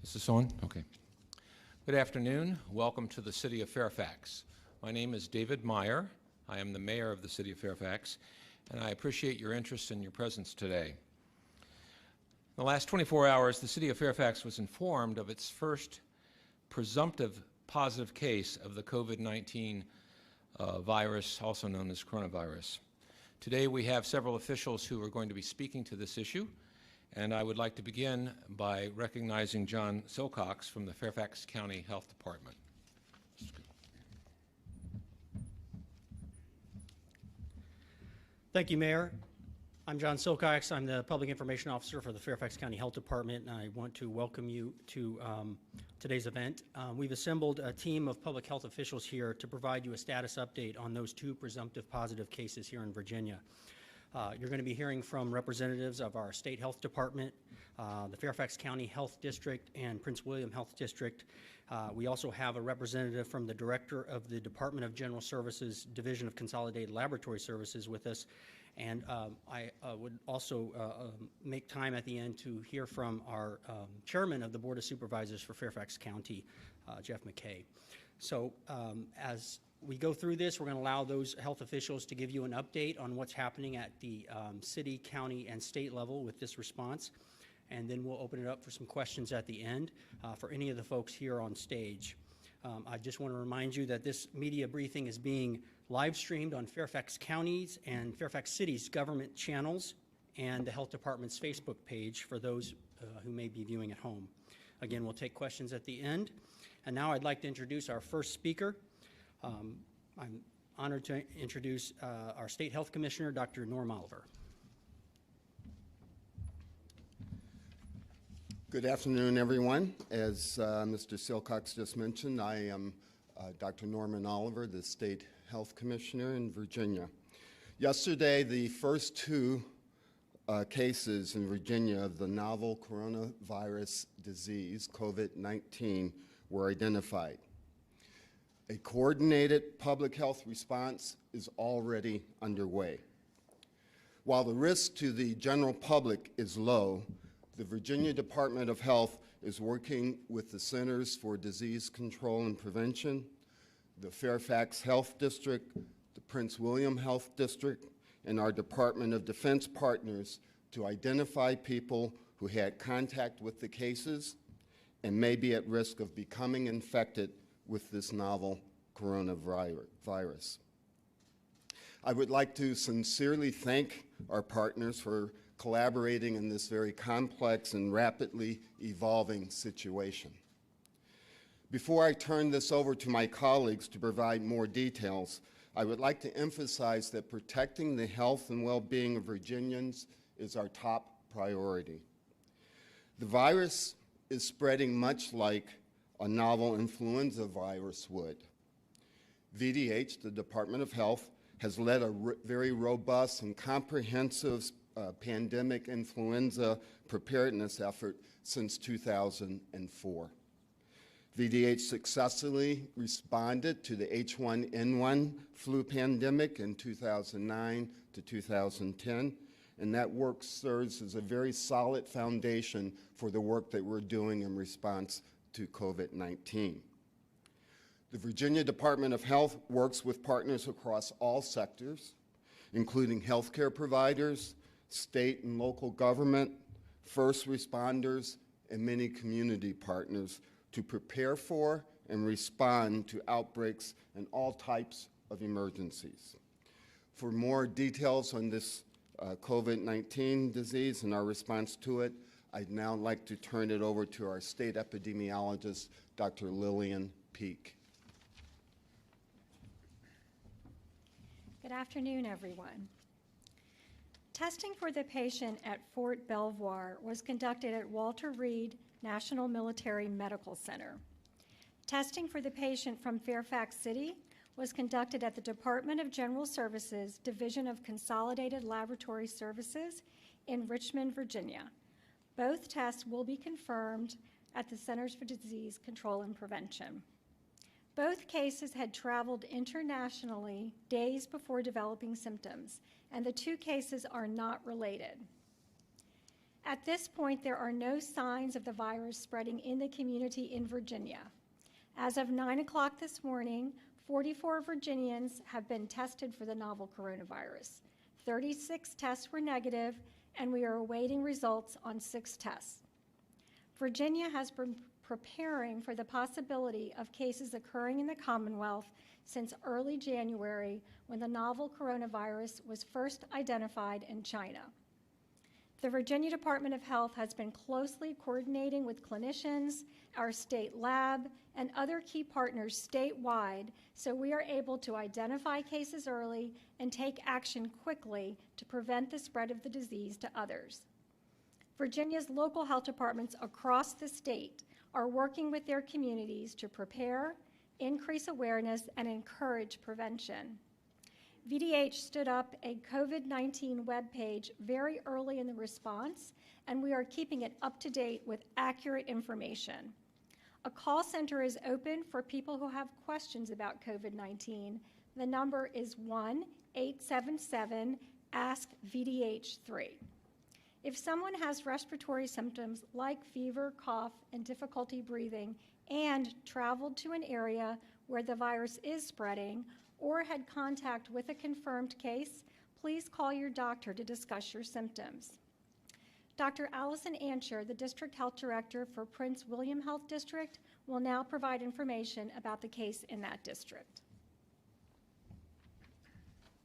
Is this on? Okay. Good afternoon. Welcome to the City of Fairfax. My name is David Meyer. I am the Mayor of the City of Fairfax, and I appreciate your interest and your presence today. In the last 24 hours, the City of Fairfax was informed of its first presumptive positive case of the COVID-19 virus, also known as coronavirus. Today we have several officials who are going to be speaking to this issue, and I would like to begin by recognizing John Silcox from the Fairfax County Health Department. Thank you, Mayor. I'm John Silcox. I'm the Public Information Officer for the Fairfax County Health Department, and I want to welcome you to today's event. We've assembled a team of public health officials here to provide you a status update on those two presumptive positive cases here in Virginia. You're going to be hearing from representatives of our State Health Department, the Fairfax County Health District, and Prince William Health District. We also have a representative from the Director of the Department of General Services Division of Consolidated Laboratory Services with us. And I would also make time at the end to hear from our Chairman of the Board of Supervisors for Fairfax County, Jeff McKay. So as we go through this, we're going to allow those health officials to give you an update on what's happening at the city, county, and state level with this response. And then we'll open it up for some questions at the end for any of the folks here on stage. I just want to remind you that this media briefing is being live streamed on Fairfax County's and Fairfax City's government channels and the Health Department's Facebook page for those who may be viewing at home. Again, we'll take questions at the end. And now I'd like to introduce our first speaker. I'm honored to introduce our State Health Commissioner, Dr. Norm Oliver. Good afternoon, everyone. As Mr. Silcox just mentioned, I am Dr. Norman Oliver, the State Health Commissioner in Virginia. Yesterday, the first two cases in Virginia of the novel coronavirus disease, COVID-19, were identified. A coordinated public health response is already underway. While the risk to the general public is low, the Virginia Department of Health is working with the Centers for Disease Control and Prevention, the Fairfax Health District, the Prince William Health District, and our Department of Defense partners to identify people who had contact with the cases and may be at risk of becoming infected with this novel coronavirus. I would like to sincerely thank our partners for collaborating in this very complex and rapidly evolving situation. Before I turn this over to my colleagues to provide more details, I would like to emphasize that protecting the health and well-being of Virginians is our top priority. The virus is spreading much like a novel influenza virus would. VDH, the Department of Health, has led a very robust and comprehensive pandemic influenza preparedness effort since 2004. VDH successfully responded to the H1N1 flu pandemic in 2009 to 2010, and that work serves as a very solid foundation for the work that we're doing in response to COVID-19. The Virginia Department of Health works with partners across all sectors, including healthcare providers, state and local government, first responders, and many community partners to prepare for and respond to outbreaks and all types of emergencies. For more details on this COVID-19 disease and our response to it, I'd now like to turn it over to our state epidemiologist, Dr. Lillian Peak. Good afternoon, everyone. Testing for the patient at Fort Belvoir was conducted at Walter Reed National Military Medical Center. Testing for the patient from Fairfax City was conducted at the Department of General Services Division of Consolidated Laboratory Services in Richmond, Virginia. Both tests will be confirmed at the Centers for Disease Control and Prevention. Both cases had traveled internationally days before developing symptoms, and the two cases are not related. At this point, there are no signs of the virus spreading in the community in Virginia. As of 9 o'clock this morning, 44 Virginians have been tested for the novel coronavirus. 36 tests were negative, and we are awaiting results on 6 tests. Virginia has been preparing for the possibility of cases occurring in the Commonwealth since early January, when the novel coronavirus was first identified in China. The Virginia Department of Health has been closely coordinating with clinicians, our state lab, and other key partners statewide, so we are able to identify cases early and take action quickly to prevent the spread of the disease to others. Virginia's local health departments across the state are working with their communities to prepare, increase awareness, and encourage prevention. VDH stood up a COVID-19 webpage very early in the response, and we are keeping it up to date with accurate information. A call center is open for people who have questions about COVID-19. The number is 1-877-ASK-VDH3. If someone has respiratory symptoms like fever, cough, and difficulty breathing, and traveled to an area where the virus is spreading, or had contact with a confirmed case, please call your doctor to discuss your symptoms. Dr. Allison Ansher, the District Health Director for Prince William Health District, will now provide information about the case in that district.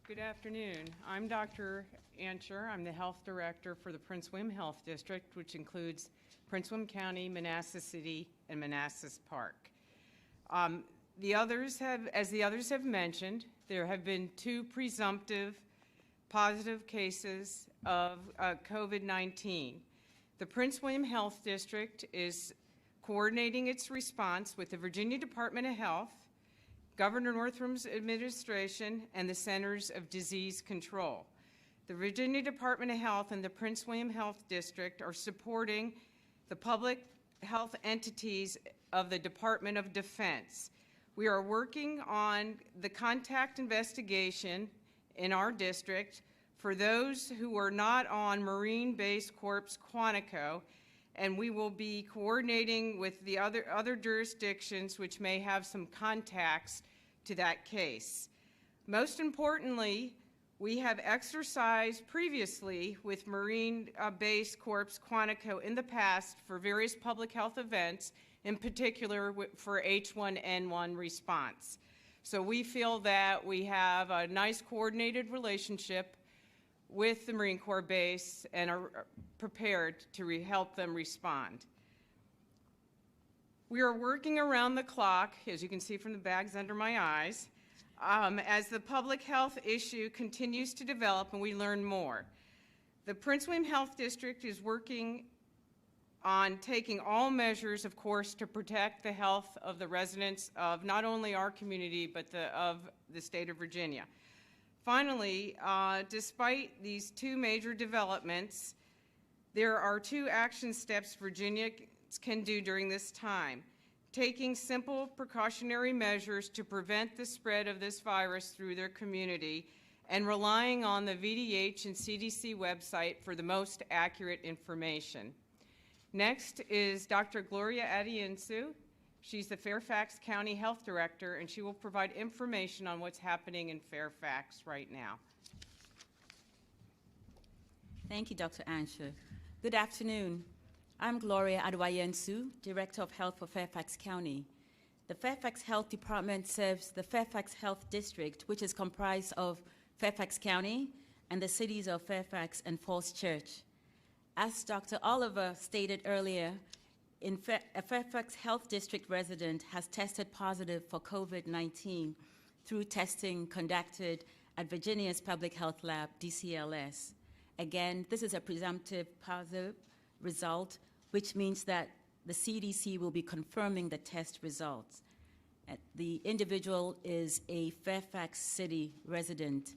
Good afternoon. I'm Dr. Ansher. I'm the Health Director for the Prince William Health District, which includes Prince William County, Manassas City, and Manassas Park. As the others have mentioned, there have been 2 presumptive positive cases of COVID-19. The Prince William Health District is coordinating its response with the Virginia Department of Health, Governor Northam's administration, and the Centers of Disease Control. The Virginia Department of Health and the Prince William Health District are supporting the public health entities of the Department of Defense. We are working on the contact investigation in our district for those who are not on Marine Base Corps Quantico, and we will be coordinating with the other jurisdictions which may have some contacts to that case. Most importantly, we have exercised previously with Marine Base Corps Quantico in the past for various public health events, in particular for H1N1 response. So we feel that we have a nice coordinated relationship with the Marine Corps base and are prepared to help them respond. We are working around the clock, as you can see from the bags under my eyes, as the public health issue continues to develop and we learn more. The Prince William Health District is working on taking all measures, of course, to protect the health of the residents of not only our community, but of the state of Virginia. Finally, despite these 2 major developments, there are 2 action steps Virginia can do during this time. Taking simple precautionary measures to prevent the spread of this virus through their community, and relying on the VDH and CDC website for the most accurate information. Next is Dr. Gloria Adiensu. She's the Fairfax County Health Director, and she will provide information on what's happening in Fairfax right now. Thank you, Dr. Ansher. Good afternoon. I'm Gloria Adiensu, Director of Health for Fairfax County. The Fairfax Health Department serves the Fairfax Health District, which is comprised of Fairfax County and the cities of Fairfax and Falls Church. As Dr. Oliver stated earlier, a Fairfax Health District resident has tested positive for COVID-19 through testing conducted at Virginia's Public Health Lab, DCLS. Again, this is a presumptive positive result, which means that the CDC will be confirming the test results. The individual is a Fairfax City resident.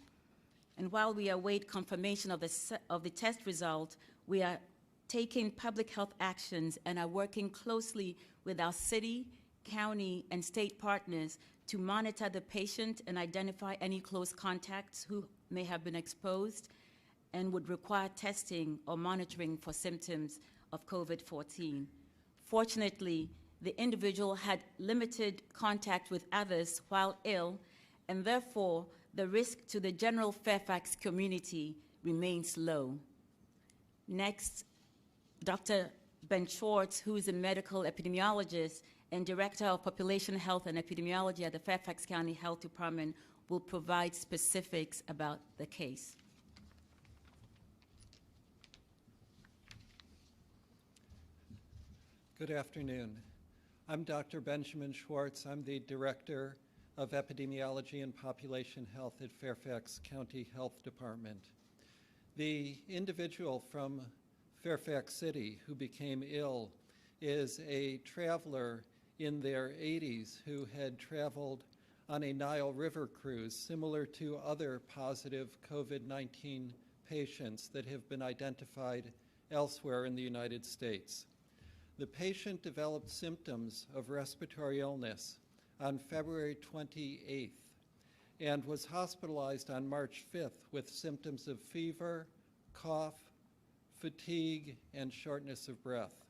And while we await confirmation of the test result, we are taking public health actions and are working closely with our city, county, and state partners to monitor the patient and identify any close contacts who may have been exposed, and would require testing or monitoring for symptoms of COVID-14. Fortunately, the individual had limited contact with others while ill, and therefore the risk to the general Fairfax community remains low. Next, Dr. Ben Schwartz, who is a medical epidemiologist and Director of Population Health and Epidemiology at the Fairfax County Health Department, will provide specifics about the case. Good afternoon. I'm Dr. Benjamin Schwartz. I'm the Director of Epidemiology and Population Health at Fairfax County Health Department. The individual from Fairfax City who became ill is a traveler in their 80s who had traveled on a Nile River cruise, similar to other positive COVID-19 patients that have been identified elsewhere in the United States. The patient developed symptoms of respiratory illness on February 28th and was hospitalized on March 5th with symptoms of fever, cough, fatigue, and shortness of breath.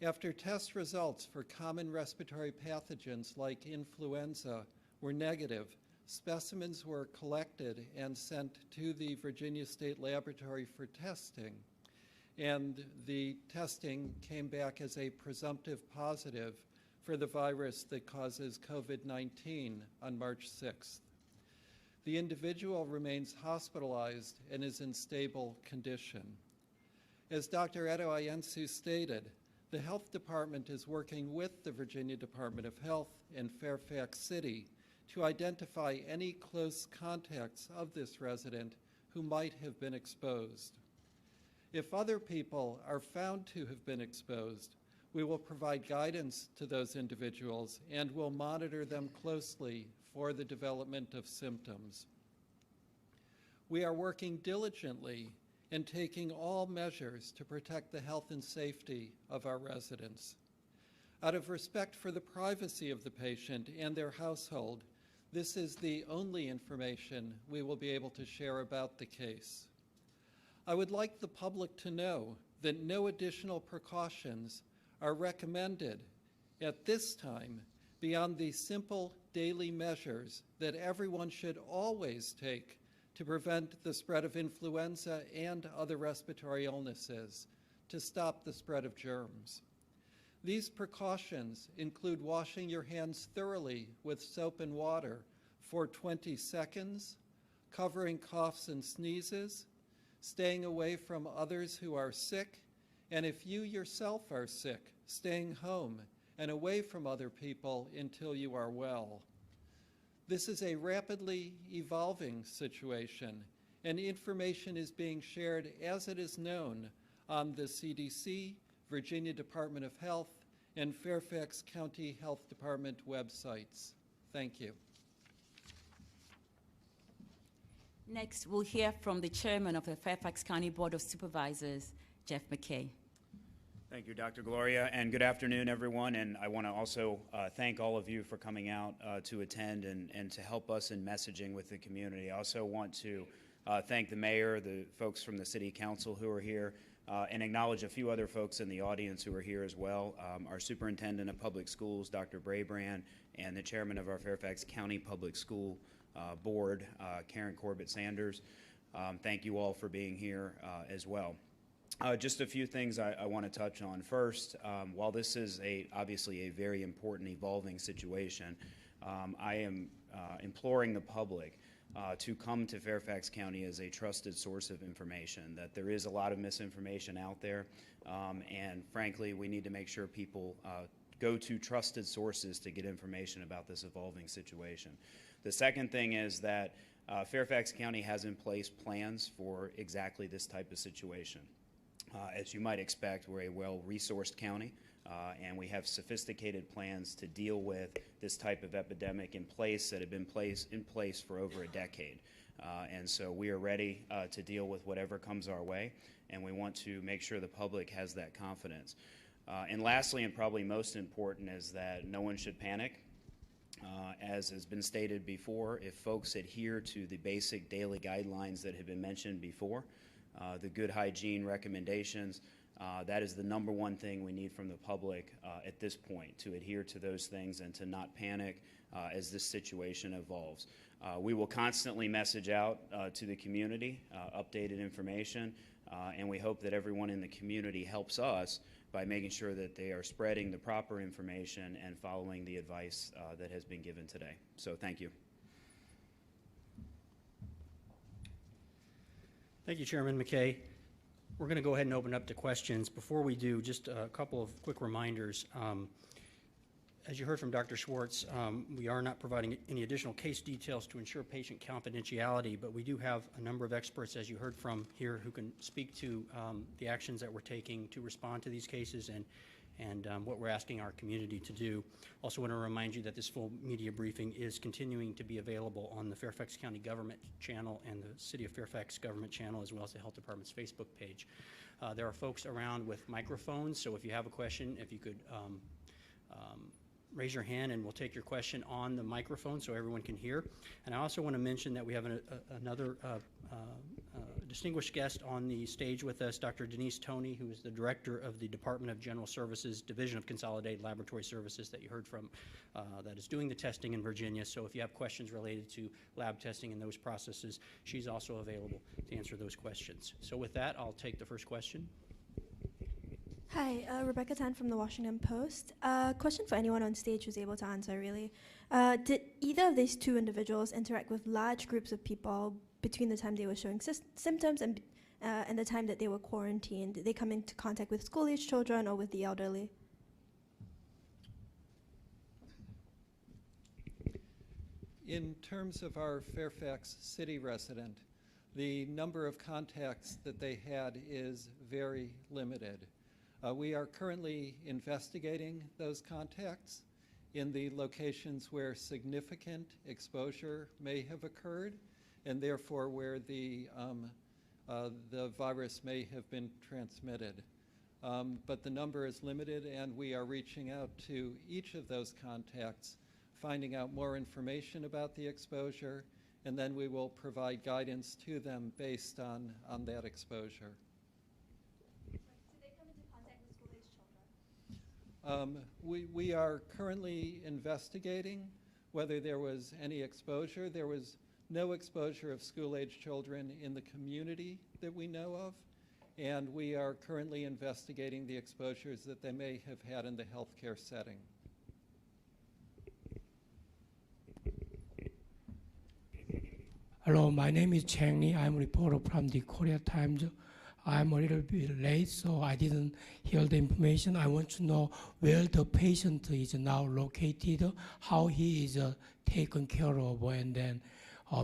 After test results for common respiratory pathogens like influenza were negative, specimens were collected and sent to the Virginia State Laboratory for testing. And the testing came back as a presumptive positive for the virus that causes COVID-19 on March 6th. The individual remains hospitalized and is in stable condition. As Dr. Adeoyensu stated, the Health Department is working with the Virginia Department of Health and Fairfax City to identify any close contacts of this resident who might have been exposed. If other people are found to have been exposed, we will provide guidance to those individuals and will monitor them closely for the development of symptoms. We are working diligently and taking all measures to protect the health and safety of our residents. Out of respect for the privacy of the patient and their household, this is the only information we will be able to share about the case. I would like the public to know that no additional precautions are recommended at this time beyond the simple daily measures that everyone should always take to prevent the spread of influenza and other respiratory illnesses, to stop the spread of germs. These precautions include washing your hands thoroughly with soap and water for 20 seconds, covering coughs and sneezes, staying away from others who are sick, and if you yourself are sick, staying home and away from other people until you are well. This is a rapidly evolving situation, and information is being shared as it is known on the CDC, Virginia Department of Health, and Fairfax County Health Department websites. Thank you. Next, we'll hear from the chairman of the Fairfax County Board of Supervisors, Jeff McKay. Thank you, Dr. Gloria, and good afternoon, everyone. And I want to also thank all of you for coming out to attend and to help us in messaging with the community. I also want to thank the mayor, the folks from the city council who are here, and acknowledge a few other folks in the audience who are here as well. Our superintendent of public schools, Dr. Brabrand, and the chairman of our Fairfax County Public School Board, Karen Corbett Sanders. Thank you all for being here as well. Just a few things I want to touch on. First, while this is obviously a very important evolving situation, I am imploring the public to come to Fairfax County as a trusted source of information, that there is a lot of misinformation out there, and frankly, we need to make sure people go to trusted sources to get information about this evolving situation. The second thing is that Fairfax County has in place plans for exactly this type of situation. As you might expect, we're a well-resourced county, and we have sophisticated plans to deal with this type of epidemic in place that have been in place for over a decade. And so we are ready to deal with whatever comes our way, and we want to make sure the public has that confidence. And lastly, and probably most important, is that no one should panic. as has been stated before, if folks adhere to the basic daily guidelines that have been mentioned before, the good hygiene recommendations, that is the number one thing we need from the public at this point, to adhere to those things and to not panic as this situation evolves. We will constantly message out to the community updated information, and we hope that everyone in the community helps us by making sure that they are spreading the proper information and following the advice that has been given today. So thank you. Thank you, Chairman McKay. We're going to go ahead and open up to questions. Before we do, just a couple of quick reminders. As you heard from Dr. Schwartz, we are not providing any additional case details to ensure patient confidentiality, but we do have a number of experts, as you heard from here, who can speak to the actions that we're taking to respond to these cases and what we're asking our community to do. Also want to remind you that this full media briefing is continuing to be available on the Fairfax County Government channel and the City of Fairfax Government channel, as well as the Health Department's Facebook page. There are folks around with microphones, so if you have a question, if you could raise your hand and we'll take your question on the microphone so everyone can hear. And I also want to mention that we have another distinguished guest on the stage with us, Dr. Denise Toney, who is the Director of the Department of General Services, Division of Consolidated Laboratory Services that you heard from, that is doing the testing in Virginia. So if you have questions related to lab testing and those processes, she's also available to answer those questions. So with that, I'll take the first question. Hi, Rebecca Tan from the Washington Post. Question for anyone on stage who's able to answer, really. Did either of these two individuals interact with large groups of people between the time they were showing symptoms and the time that they were quarantined? Did they come into contact with school-age children or with the elderly? In terms of our Fairfax City resident, the number of contacts that they had is very limited. We are currently investigating those contacts in the locations where significant exposure may have occurred and therefore where the virus may have been transmitted. But the number is limited, and we are reaching out to each of those contacts, finding out more information about the exposure, and then we will provide guidance to them based on that exposure. We are currently investigating whether there was any exposure. There was no exposure of school-age children in the community that we know of, and we are currently investigating the exposures that they may have had in the healthcare setting. Hello, my name is Chang Lee. I'm a reporter from the Korea Times. I'm a little bit late, so I didn't hear the information. I want to know where the patient is now located, how he is taken care of, and then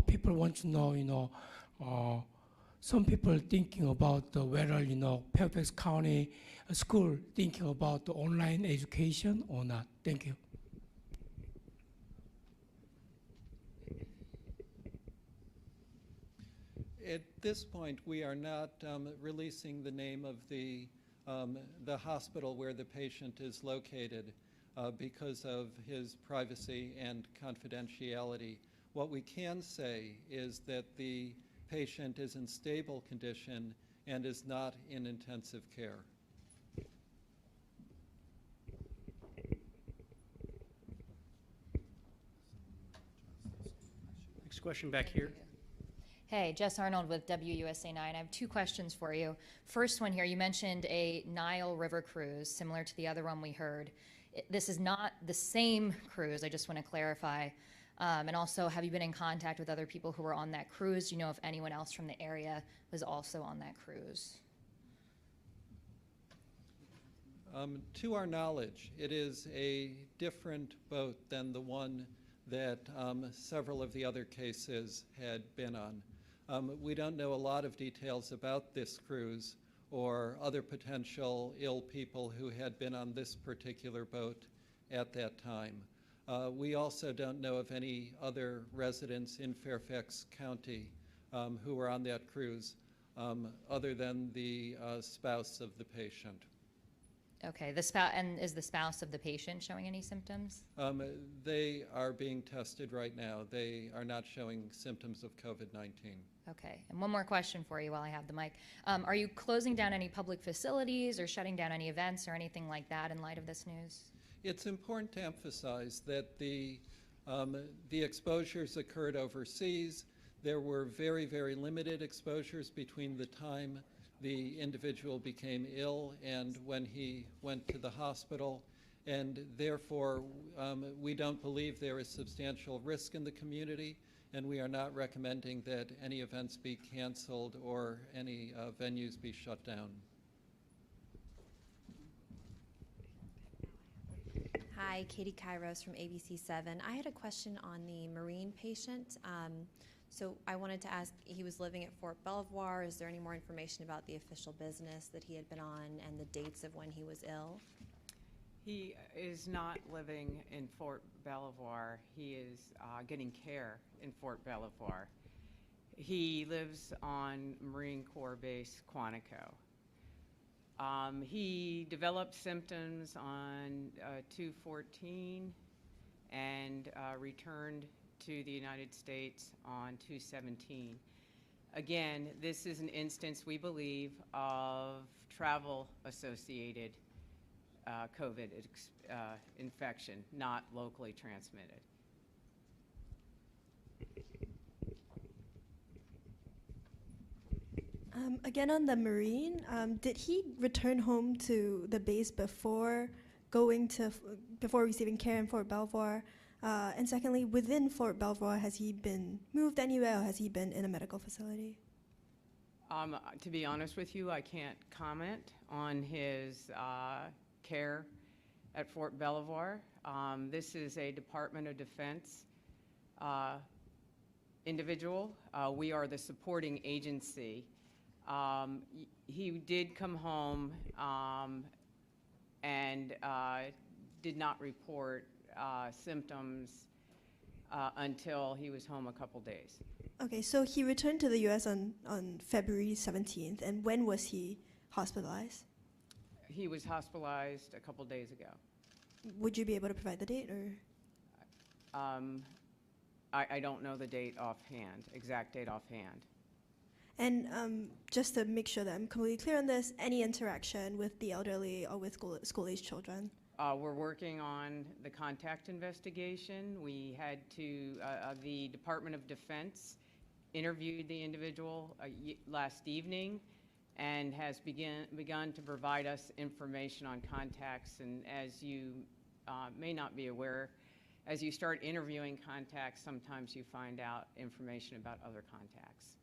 people want to know, some people thinking about whether, Fairfax County school thinking about the online education or not. Thank you. At this point, we are not releasing the name of the hospital where the patient is located because of his privacy and confidentiality. What we can say is that the patient is in stable condition and is not in intensive care. Next question back here. Hey, Jess Arnold with WUSA 9. I have two questions for you. First one here, you mentioned a Nile River cruise, similar to the other one we heard. This is not the same cruise, I just want to clarify. And also, have you been in contact with other people who were on that cruise? Do you know if anyone else from the area was also on that cruise? To our knowledge, it is a different boat than the one that several of the other cases had been on. We don't know a lot of details about this cruise or other potential ill people who had been on this particular boat at that time. We also don't know of any other residents in Fairfax County who were on that cruise other than the spouse of the patient. Okay, the spouse, and is the spouse of the patient showing any symptoms? They are being tested right now. They are not showing symptoms of COVID-19. Okay, and one more question for you while I have the mic. Are you closing down any public facilities or shutting down any events or anything like that in light of this news? It's important to emphasize that the exposures occurred overseas. There were very, very limited exposures between the time the individual became ill and when he went to the hospital, and therefore we don't believe there is substantial risk in the community, and we are not recommending that any events be canceled or any venues be shut down. Hi, Katie Kairos from ABC7. I had a question on the Marine patient. So I wanted to ask, he was living at Fort Belvoir. Is there any more information about the official business that he had been on and the dates of when he was ill? He is not living in Fort Belvoir. He is getting care in Fort Belvoir. He lives on Marine Corps Base Quantico. He developed symptoms on 2/14 and returned to the United States on 2/17. Again, this is an instance, we believe, of travel-associated COVID infection, not locally transmitted. Again, on the Marine, did he return home to the base before receiving care in Fort Belvoir? And secondly, within Fort Belvoir, has he been moved anywhere, or has he been in a medical facility? To be honest with you, I can't comment on his care at Fort Belvoir. This is a Department of Defense individual. We are the supporting agency. He did come home and did not report symptoms until he was home a couple days. Okay, so he returned to the U.S. on February 17th, and when was he hospitalized? He was hospitalized a couple days ago. Would you be able to provide the date, or? I don't know the date offhand, exact date offhand. And just to make sure that I'm completely clear on this, any interaction with the elderly or with school-age children? We're working on the contact investigation. We had to, the Department of Defense interviewed the individual last evening and has begun to provide us information on contacts. And as you may not be aware, as you start interviewing contacts, sometimes you find out information about other contacts.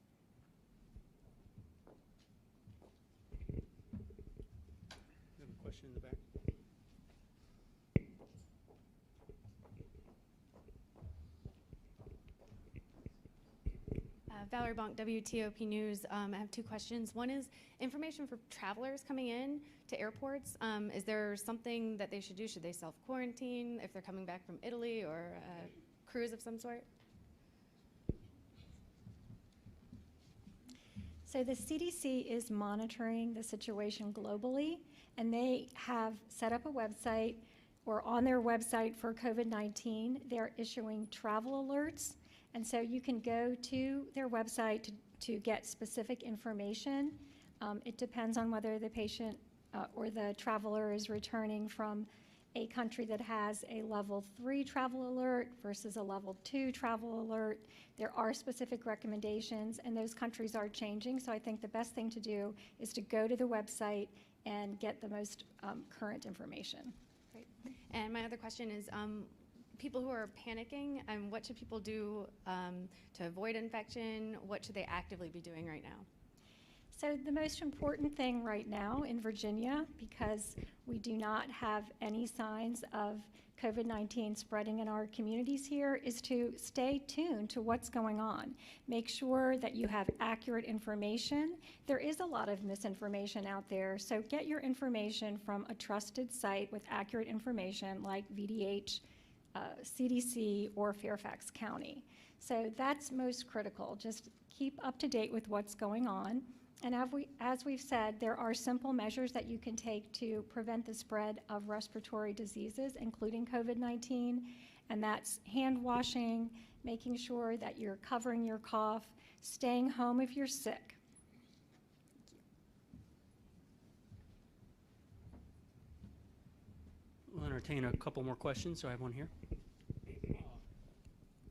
We have a question in the back. Valerie Bonk, WTOP News. I have two questions. One is information for travelers coming in to airports. Is there something that they should do? Should they self-quarantine if they're coming back from Italy or a cruise of some sort? So the CDC is monitoring the situation globally, and they have set up a website, or on their website for COVID-19, they're issuing travel alerts. And so you can go to their website to get specific information. It depends on whether the patient or the traveler is returning from a country that has a level 3 travel alert versus a level 2 travel alert. There are specific recommendations, and those countries are changing. So I think the best thing to do is to go to the website and get the most current information. Great. And my other question is, people who are panicking, what should people do to avoid infection? What should they actively be doing right now? So the most important thing right now in Virginia, because we do not have any signs of COVID-19 spreading in our communities here, is to stay tuned to what's going on. Make sure that you have accurate information. There is a lot of misinformation out there, so get your information from a trusted site with accurate information like VDH, CDC, or Fairfax County. So that's most critical. Just keep up to date with what's going on. And as we've said, there are simple measures that you can take to prevent the spread of respiratory diseases, including COVID-19, and that's hand washing, making sure that you're covering your cough, staying home if you're sick. We'll entertain a couple more questions, so I have one here.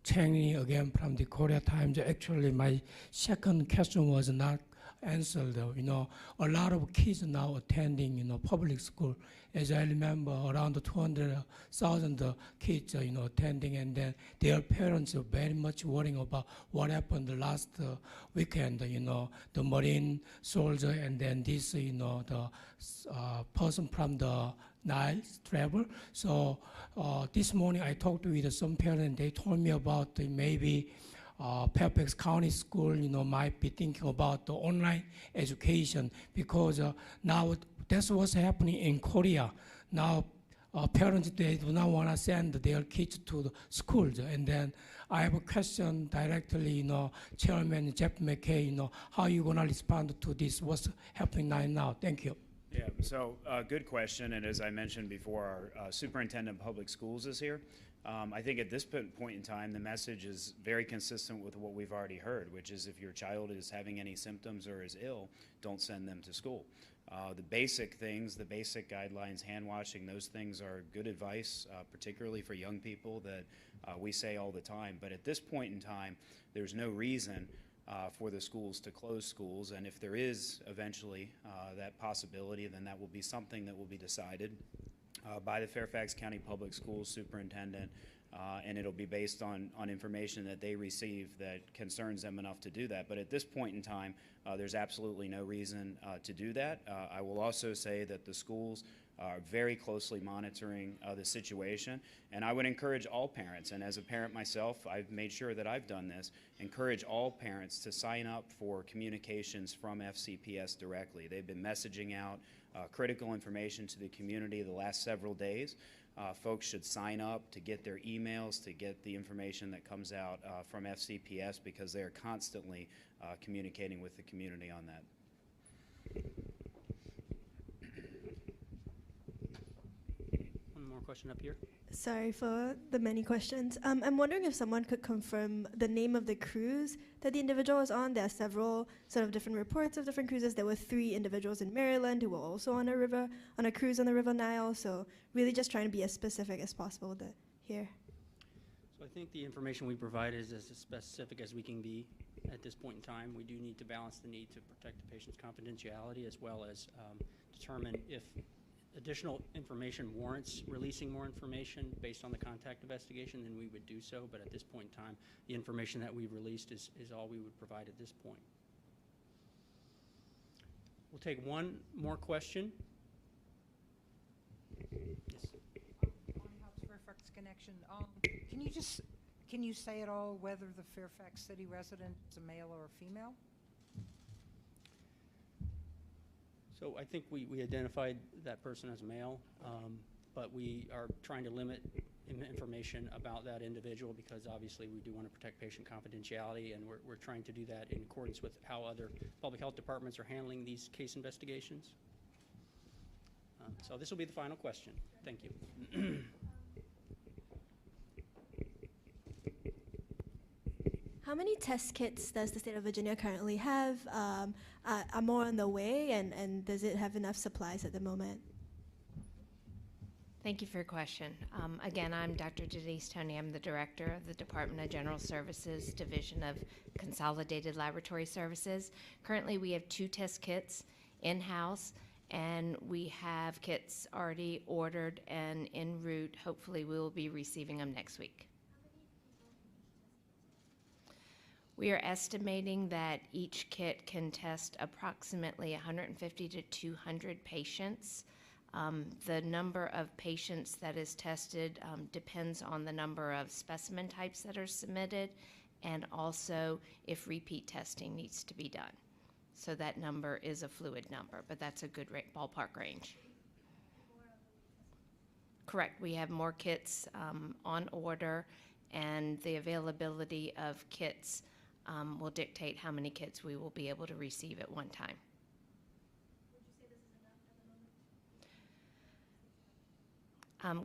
Chang again from the Korea Times. Actually, my second question was not answered. A lot of kids now attending, public school. As I remember, around 200,000 kids, attending, and then their parents are very much worrying about what happened the last weekend. The Marine soldier, and then this, the person from the Nile travel. So this morning I talked with some parents. They told me about maybe Fairfax County School, might be thinking about the online education, because now that's what's happening in Korea. Now parents, they do not want to send their kids to the schools. And then I have a question directly, Chairman Jeff McKay, how are you going to respond to this? What's happening now? Thank you. Yeah, so good question, and as I mentioned before, our superintendent of public schools is here. I think at this point in time, the message is very consistent with what we've already heard, which is if your child is having any symptoms or is ill, don't send them to school. The basic things, the basic guidelines, hand washing, those things are good advice, particularly for young people that we say all the time. But at this point in time, there's no reason for the schools to close schools, and if there is eventually that possibility, then that will be something that will be decided by the Fairfax County Public Schools superintendent, and it'll be based on information that they receive that concerns them enough to do that. But at this point in time, there's absolutely no reason to do that. I will also say that the schools are very closely monitoring the situation, and I would encourage all parents, and as a parent myself, I've made sure that I've done this, encourage all parents to sign up for communications from FCPS directly. They've been messaging out critical information to the community the last several days. Folks should sign up to get their emails, to get the information that comes out from FCPS, because they are constantly communicating with the community on that. Question up here. Sorry for the many questions. I'm wondering if someone could confirm the name of the cruise that the individual was on. There are several sort of different reports of different cruises. There were 3 individuals in Maryland who were also on a cruise on the River Nile. So really just trying to be as specific as possible here. So I think the information we provide is as specific as we can be at this point in time. We do need to balance the need to protect the patient's confidentiality, as well as determine if additional information warrants releasing more information based on the contact investigation, then we would do so. But at this point in time, the information that we've released is all we would provide at this point. We'll take one more question. Yes. Fairfax connection. Can you say at all whether the Fairfax City resident is a male or a female? So I think we identified that person as male, but we are trying to limit information about that individual, because obviously we do want to protect patient confidentiality, and we're trying to do that in accordance with how other public health departments are handling these case investigations. So this will be the final question. Thank you. How many test kits does the state of Virginia currently have? Are more on the way, and does it have enough supplies at the moment? Thank you for your question. Again, I'm Dr. Denise Toney. I'm the director of the Department of General Services Division of Consolidated Laboratory Services. Currently, we have 2 test kits in-house, and we have kits already ordered and en route. Hopefully, we will be receiving them next week. We are estimating that each kit can test approximately 150 to 200 patients. The number of patients that is tested depends on the number of specimen types that are submitted, and also if repeat testing needs to be done. So that number is a fluid number, but that's a good ballpark range. Correct. We have more kits on order, and the availability of kits will dictate how many kits we will be able to receive at one time.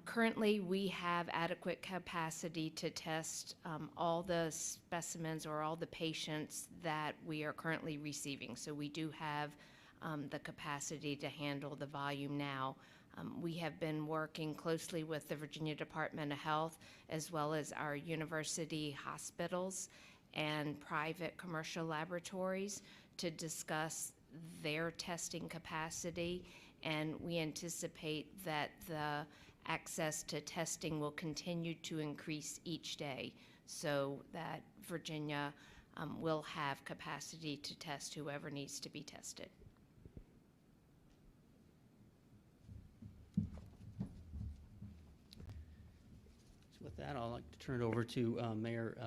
Currently, we have adequate capacity to test all the specimens or all the patients that we are currently receiving. So we do have the capacity to handle the volume now. We have been working closely with the Virginia Department of Health as well as our university hospitals and private commercial laboratories to discuss their testing capacity, and we anticipate that the access to testing will continue to increase each day so that Virginia will have capacity to test whoever needs to be tested. So with that, I'd like to turn it over to Mayor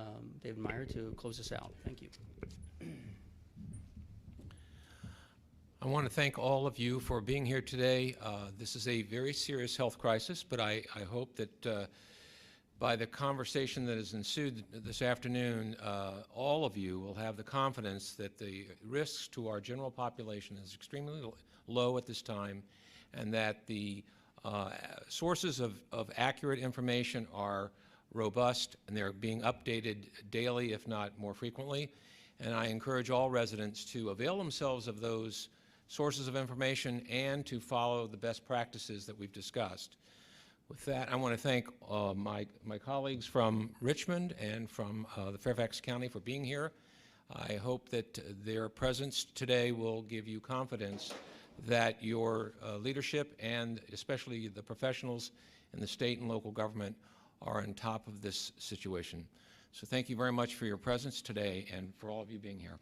David Meyer to close us out. Thank you. I want to thank all of you for being here today. This is a very serious health crisis, but I hope that by the conversation that has ensued this afternoon, all of you will have the confidence that the risks to our general population is extremely low at this time, and that the sources of accurate information are robust, and they're being updated daily, if not more frequently. And I encourage all residents to avail themselves of those sources of information and to follow the best practices that we've discussed. With that, I want to thank my colleagues from Richmond and from the Fairfax County for being here. I hope that their presence today will give you confidence that your leadership and especially the professionals in the state and local government are on top of this situation. So thank you very much for your presence today and for all of you being here.